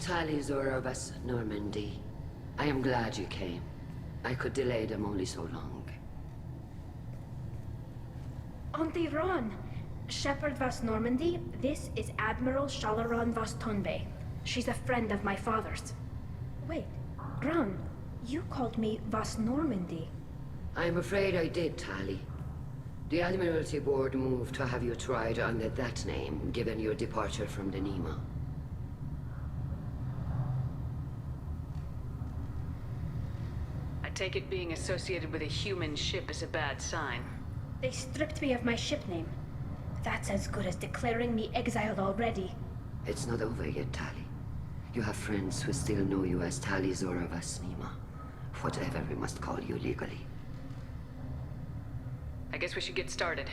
Tali of us, Normandy. I am glad you came. I could delay them only so long. Auntie Ron! Shepard vas Normandy, this is Admiral Shalaron vas Tonbe. She's a friend of my father's. Wait, Ron, you called me vas Normandy. I'm afraid I did, Tali. The Admiralty Board moved to have you tried under that name, given your departure from the Nima. I take it being associated with a human ship is a bad sign. They stripped me of my ship name. That's as good as declaring me exiled already. It's not over yet, Tali. You have friends who still know you as Tali vas Nima. Whatever we must call you legally. I guess we should get started.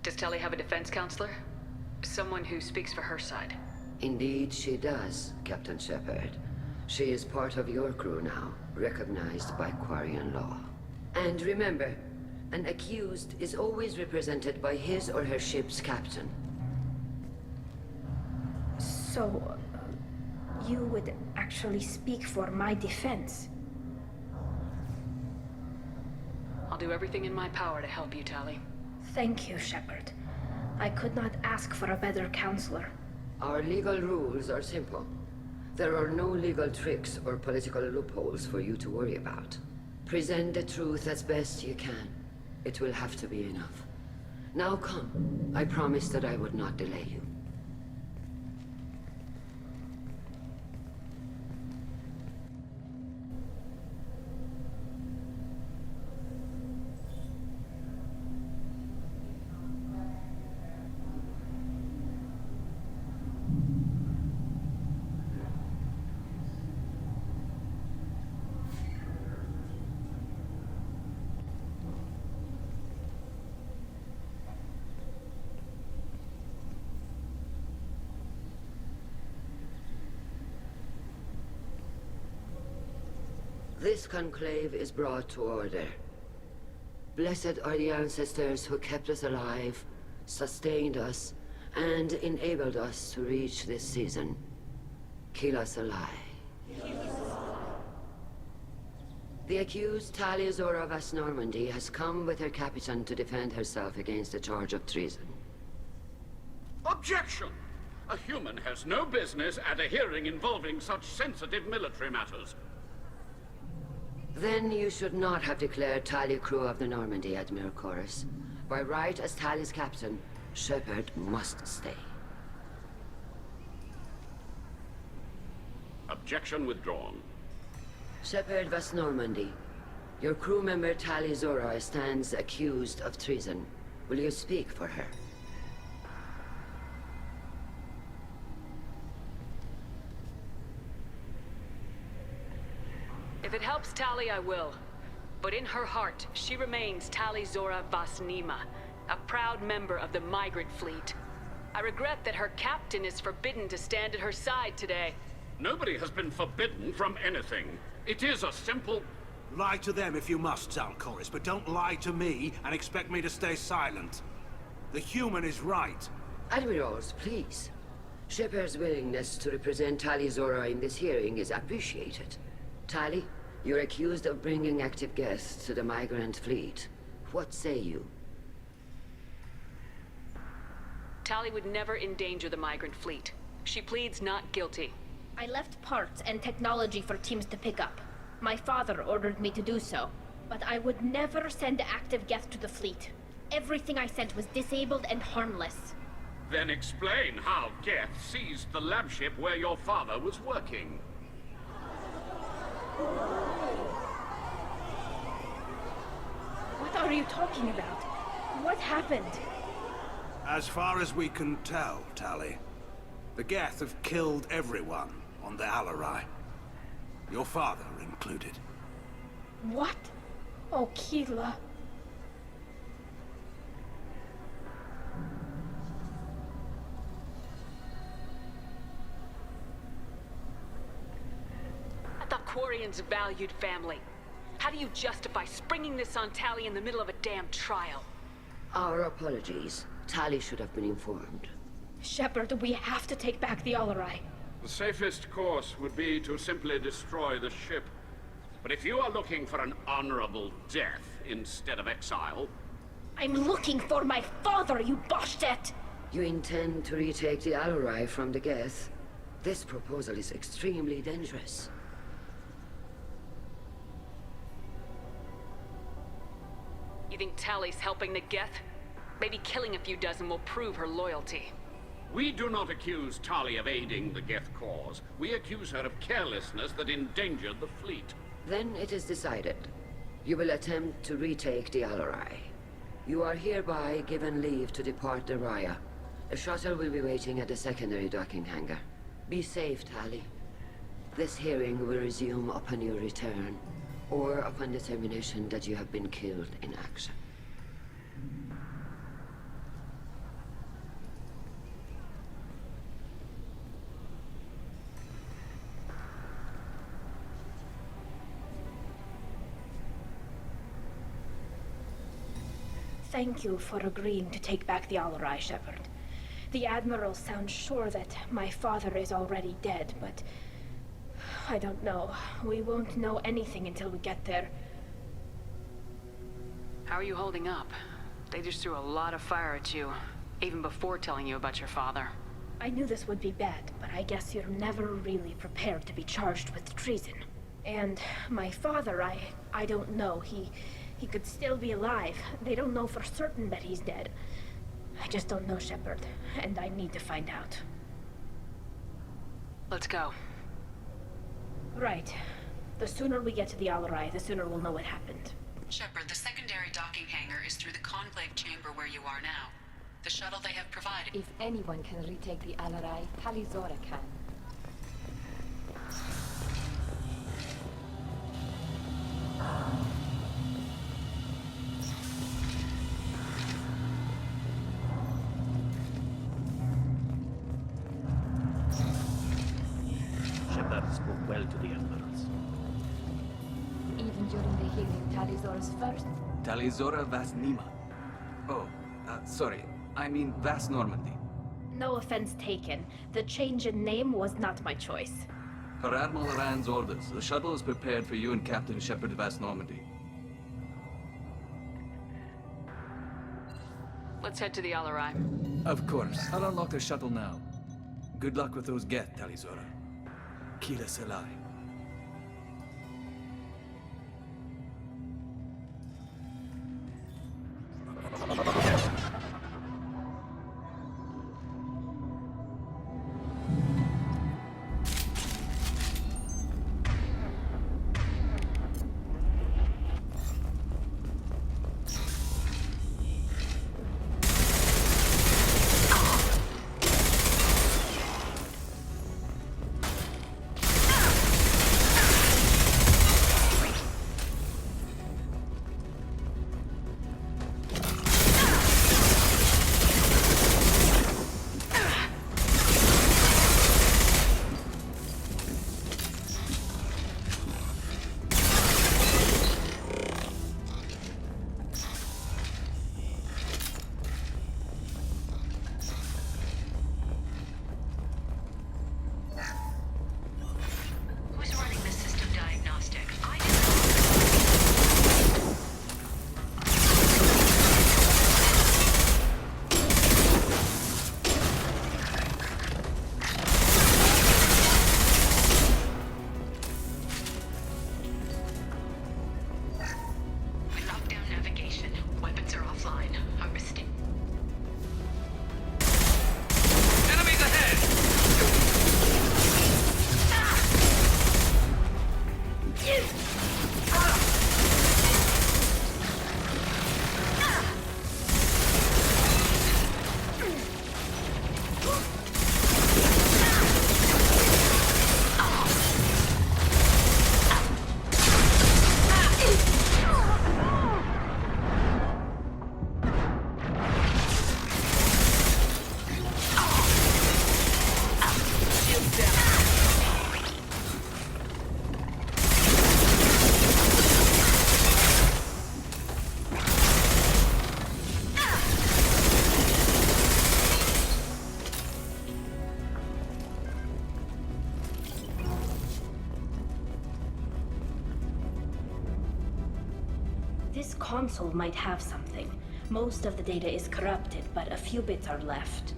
Does Tali have a defense counselor? Someone who speaks for her side. Indeed she does, Captain Shepard. She is part of your crew now, recognized by Quarian law. And remember, an accused is always represented by his or her ship's captain. So, you would actually speak for my defense? I'll do everything in my power to help you, Tali. Thank you, Shepard. I could not ask for a better counselor. Our legal rules are simple. There are no legal tricks or political loopholes for you to worry about. Present the truth as best you can. It will have to be enough. Now come. I promised that I would not delay you. This conclave is brought to order. Blessed are the ancestors who kept us alive, sustained us, and enabled us to reach this season. Kill us alive. The accused Tali vas Normandy has come with her captain to defend herself against a charge of treason. Objection! A human has no business at a hearing involving such sensitive military matters. Then you should not have declared Tali crew of the Normandy, Admiral Chorus. By right as Tali's captain, Shepard must stay. Objection withdrawn. Shepard vas Normandy. Your crew member Tali Zora stands accused of treason. Will you speak for her? If it helps Tali, I will. But in her heart, she remains Tali vas Nima, a proud member of the migrant fleet. I regret that her captain is forbidden to stand at her side today. Nobody has been forbidden from anything. It is a simple... Lie to them if you must, Zalcoris, but don't lie to me and expect me to stay silent. The human is right. Admirals, please. Shepard's willingness to represent Tali Zora in this hearing is appreciated. Tali, you're accused of bringing active guests to the migrant fleet. What say you? Tali would never endanger the migrant fleet. She pleads not guilty. I left parts and technology for teams to pick up. My father ordered me to do so, but I would never send active guests to the fleet. Everything I sent was disabled and harmless. Then explain how Geth seized the lab ship where your father was working. What are you talking about? What happened? As far as we can tell, Tali, the Geth have killed everyone on the Alarai. Your father included. What? Oh, Keela. I thought Quarians valued family. How do you justify springing this on Tali in the middle of a damn trial? Our apologies. Tali should have been informed. Shepard, we have to take back the Alarai. The safest course would be to simply destroy the ship. But if you are looking for an honorable death instead of exile... I'm looking for my father, you bastet! You intend to retake the Alarai from the Geth? This proposal is extremely dangerous. You think Tali's helping the Geth? Maybe killing a few dozen will prove her loyalty. We do not accuse Tali of aiding the Geth cause. We accuse her of carelessness that endangered the fleet. Then it is decided. You will attempt to retake the Alarai. You are hereby given leave to depart the Raya. A shuttle will be waiting at the secondary docking hangar. Be safe, Tali. This hearing will resume upon your return, or upon determination that you have been killed in action. Thank you for agreeing to take back the Alarai, Shepard. The Admiral sounds sure that my father is already dead, but... I don't know. We won't know anything until we get there. How are you holding up? They just threw a lot of fire at you, even before telling you about your father. I knew this would be bad, but I guess you're never really prepared to be charged with treason. And my father, I don't know. He could still be alive. They don't know for certain that he's dead. I just don't know, Shepard, and I need to find out. Let's go. Right. The sooner we get to the Alarai, the sooner we'll know what happened. Shepard, the secondary docking hangar is through the conclave chamber where you are now. The shuttle they have provided... If anyone can retake the Alarai, Tali can. Shepard spoke well to the Admirals. Even during the hearing, Tali first. Tali Vasnima. Oh, sorry. I mean Vas Normandy. No offense taken. The change in name was not my choice. Per Admiral Rand's orders, the shuttle is prepared for you and Captain Shepard Vas Normandy. Let's head to the Alarai. Of course. I'll unlock the shuttle now. Good luck with those Geth, Tali Kila Selai. This console might have something. Most of the data is corrupted, but a few bits are left.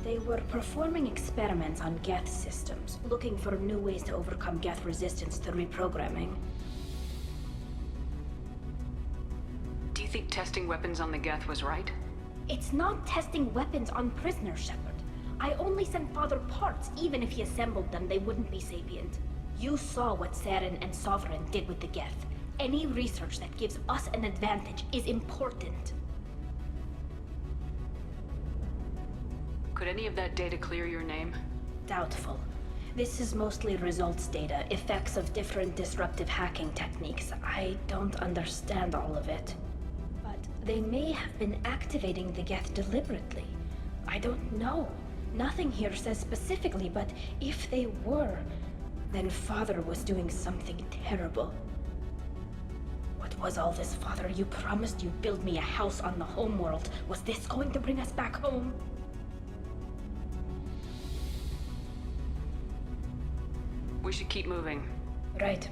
They were performing experiments on Geth systems, looking for new ways to overcome Geth resistance to reprogramming. Do you think testing weapons on the Geth was right? It's not testing weapons on prisoners, Shepard. I only sent Father parts. Even if he assembled them, they wouldn't be sapient. You saw what Saren and Sovereign did with the Geth. Any research that gives us an advantage is important. Could any of that data clear your name? Doubtful. This is mostly results data, effects of different disruptive hacking techniques. I don't understand all of it. But they may have been activating the Geth deliberately. I don't know. Nothing here says specifically, but if they were, then Father was doing something terrible. What was all this, Father? You promised you'd build me a house on the homeworld. Was this going to bring us back home? We should keep moving. Right.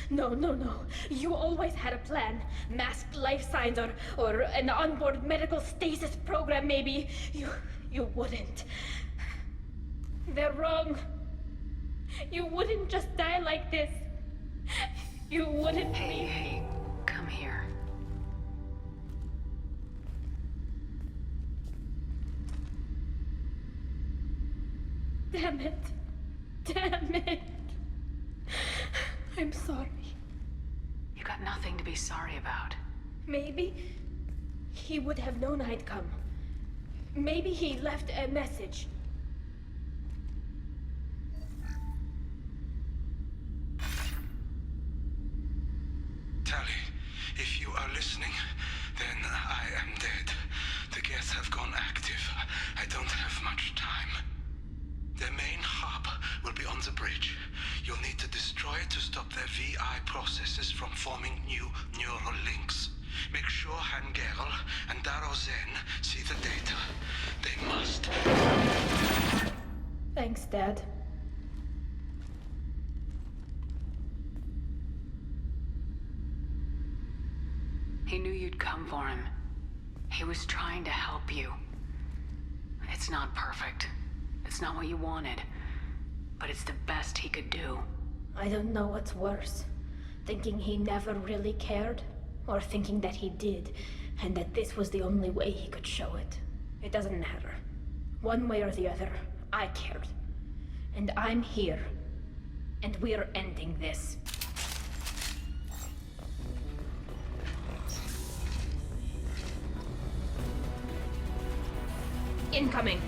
No. You always had a plan. Masked life signs or an onboard medical stasis program, maybe. You wouldn't. They're wrong. You wouldn't just die like this. You wouldn't. Hey, come here. Damn it. I'm sorry. You got nothing to be sorry about. Maybe he would have known I'd come. Maybe he left a message. Tali, if you are listening, then I am dead. The Geth have gone active. I don't have much time. Their main hub will be on the bridge. You'll need to destroy it to stop their VI processes from forming new neural links. Make sure Hangerl and Daro Zen see the data. They must. Thanks, Dad. He knew you'd come for him. He was trying to help you. It's not perfect. It's not what you wanted. But it's the best he could do. I don't know what's worse. Thinking he never really cared, or thinking that he did, and that this was the only way he could show it. It doesn't matter. One way or the other, I cared. And I'm here. And we're ending this. Incoming.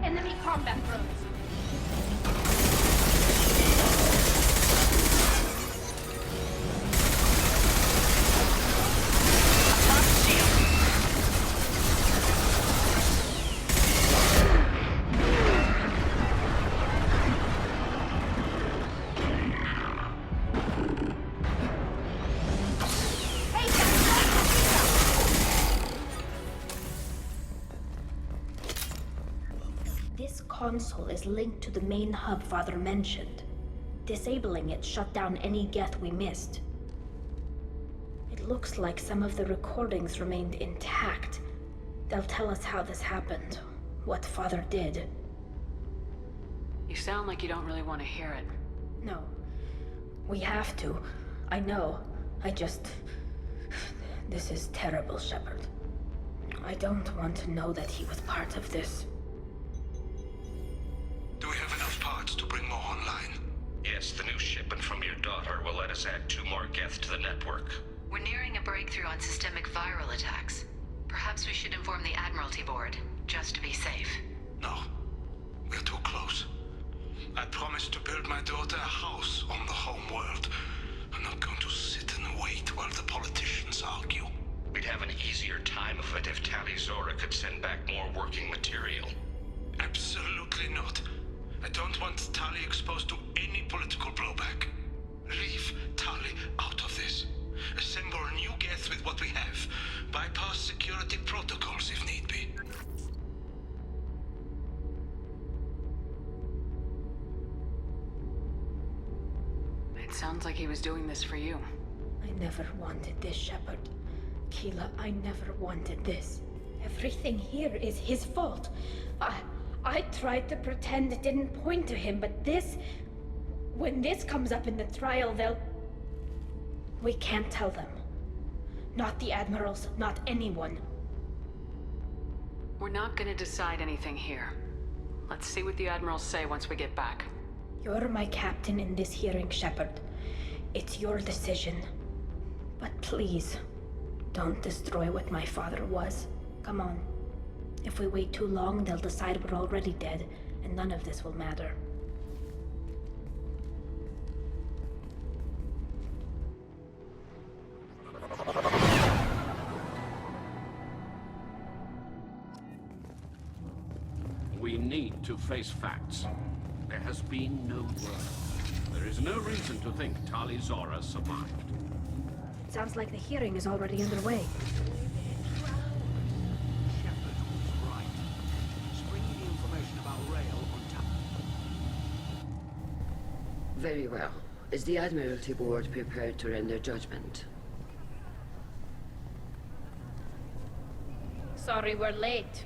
Enemy combat drones. console is linked to the main hub Father mentioned. Disabling it shut down any geth we missed. It looks like some of the recordings remained intact. They'll tell us how this happened, what Father did. You sound like you don't really want to hear it. No. We have to. I know. This is terrible, Shepard. I don't want to know that he was part of this. Do we have enough parts to bring more online? Yes, the new shipment from your daughter will let us add 2 more geth to the network. We're nearing a breakthrough on systemic viral attacks. Perhaps we should inform the Admiralty Board, just to be safe. No. We're too close. I promised to build my daughter a house on the home world. I'm not going to sit and wait while the politicians argue. We'd have an easier time of it if Tali Zora could send back more working material. Absolutely not. I don't want Tali exposed to any political blowback. Leave Tali out of this. Assemble new geth with what we have. Bypass security protocols if need be. It sounds like he was doing this for you. I never wanted this, Shepard. Keela, I never wanted this. Everything here is his fault. I tried to pretend it didn't point to him, but this... When this comes up in the trial, they'll... We can't tell them. Not the admirals, not anyone. We're not gonna decide anything here. Let's see what the admirals say once we get back. You're my captain in this hearing, Shepard. It's your decision. But please, don't destroy what my father was. Come on. If we wait too long, they'll decide we're already dead, and none of this will matter. We need to face facts. There has been no word. There is no reason to think Tali Zora survived. It sounds like the hearing is already underway. Shepard was right. Spring the information about Rail on top. Very well. Is the Admiralty Board prepared to render judgment? Sorry we're late.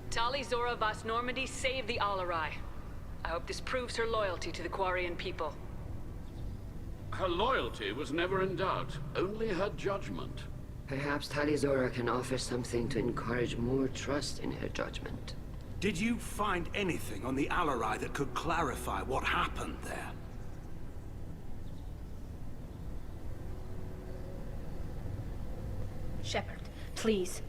Tali Zora Vas Normandy saved the Alarai. I hope this proves her loyalty to the Quarian people. Her loyalty was never in doubt, only her judgment. Perhaps Tali Zora can offer something to encourage more trust in her judgment. Did you find anything on the Alarai that could clarify what happened there? Shepard, please.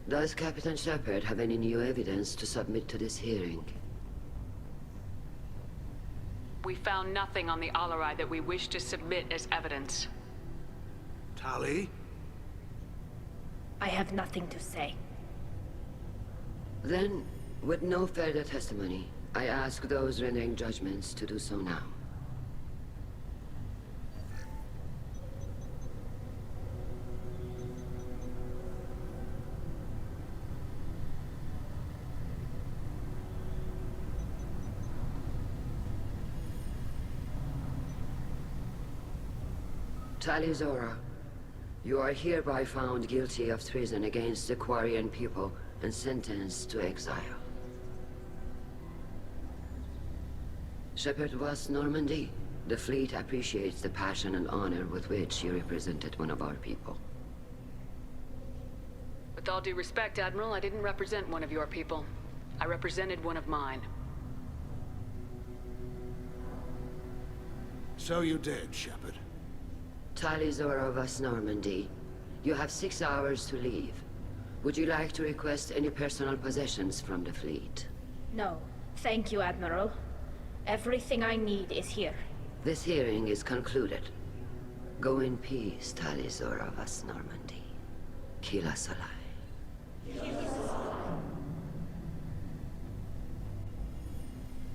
Does Captain Shepard have any new evidence to submit to this hearing? We found nothing on the Alarai that we wish to submit as evidence. Tali? I have nothing to say. Then, with no further testimony, I ask those rendering judgments to do so now. Tali Zora, you are hereby found guilty of treason against the Quarian people and sentenced to exile. Shepard Vas Normandy, the fleet appreciates the passion and honor with which you represented one of our people. With all due respect, Admiral, I didn't represent one of your people. I represented one of mine. So you did, Shepard. Tali Zora Vas Normandy, you have 6 hours to leave. Would you like to request any personal possessions from the fleet? No, thank you, Admiral. Everything I need is here. This hearing is concluded. Go in peace, Tali Zora Vas Normandy. Kila Salai.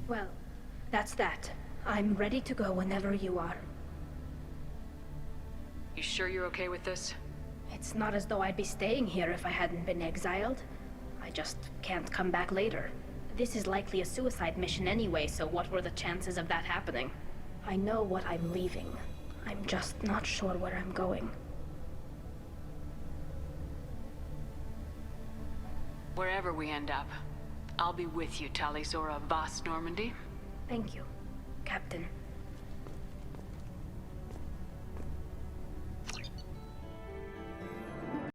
Well, that's that. I'm ready to go whenever you are. You sure you're okay with this? It's not as though I'd be staying here if I hadn't been exiled. I just can't come back later. This is likely a suicide mission anyway, so what were the chances of that happening? I know what I'm leaving. I'm just not sure where I'm going. Wherever we end up, I'll be with you, Tali Zora Voss Normandy. Thank you, Captain.